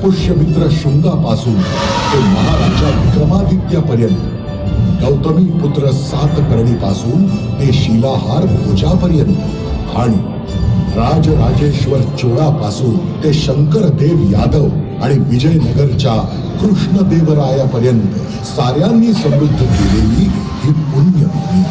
पुष्यमित्र शृंगापासून ते महाराजा विक्रमादित्यापर्यंत, गौतमी पुत्र सातकर्णीपासून ते शिलाहार भोजापर्यंत आणि राजराजेश्वर चोळापासून ते शंकरदेव यादव आणि विजयनगरच्या कृष्णदेवरायापर्यंत साऱ्यांनी समृद्ध केलेली ही पुण्यभूमी.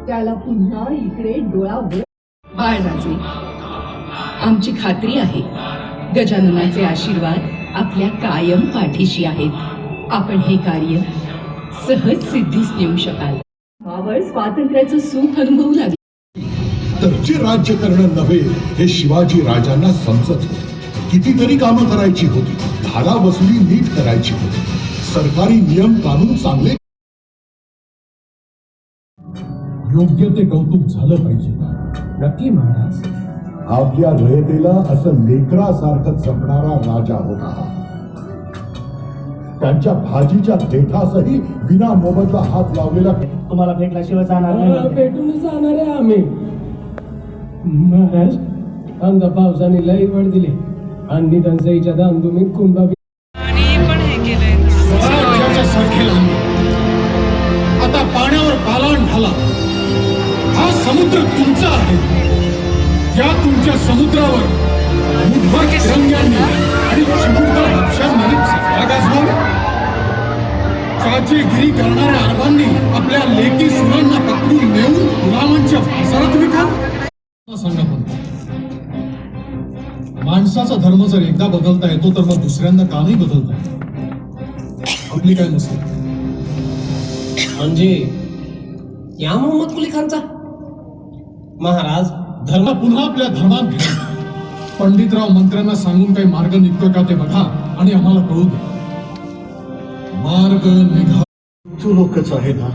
त्याला पुन्हा इकडे डोळा बाळराजे, आमची खात्री आहे गजाननाचे आशीर्वाद आपल्या कायम पाठीशी आहेत. आपण हे कार्य सहज सिद्धीस नेऊ शकाल. भावावर स्वातंत्र्याचं सुख अनुभवू लागले तर जे राज्य करणं नव्हे हे शिवाजी राजांना समजत होते. कितीतरी कामं करायची होती, धारा वसुली नीट करायची होती, सरकारी नियम कानून चांगले, योग्य ते कौतुक झालं पाहिजे. नक्की महाराज. आपल्या रयतेला असं लेकरासारखं जपणारा राजा होता हा. त्यांच्या भाजीच्या देठासही विना मोबदला हात लावलेला. तुम्हाला भेटल्याशिवाय जाणार नाही. भेटून जाणार आहे आम्ही. महाराज, आमदा पावसाने लई वड दिले आणि निधनसईच्या धामधुमीत कुंभा सारखेला आता पाण्यावर पालान ढाला. हा समुद्र तुमचा आहे. या तुमच्या समुद्रावर तिरंग्यांनी आणि चिमुरड्या पक्षांनी सत्ता गाजवावी. चाचेगिरी करणाऱ्या अरबांनी आपल्या लेकी सुरांना पकडून नेऊन गुलामांच्या बाजारात विका. सांगा पण, माणसाचा धर्म जर एकदा बदलता येतो तर मग दुसऱ्यांदा का नाही बदलता येत? आपली काय नसते म्हणजे या मोहम्मद कुली खानचा महाराज धर्म पुन्हा आपल्या धर्मात घ्या. पंडितराव मंत्र्यांना सांगून काही मार्ग निघतोय का ते बघा आणि आम्हाला कळू द्या. मार्ग निघा. तू लोकच आहे ना.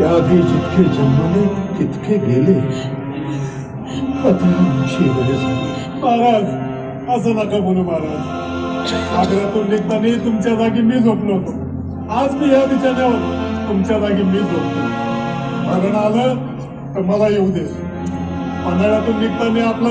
याआधी जितके जन्मले तितके गेले. आता आमची वेळ झाली. महाराज, असं नका बोलू महाराज. आग्र्यातून निघताना तुमच्या जागी मी झोपलो होतो. आज मी या बिछाण्यावर तुमच्या जागी मी झोपतो. मरण आलं तर मला येऊ दे. पन्हाळ्यातून निघताना आपला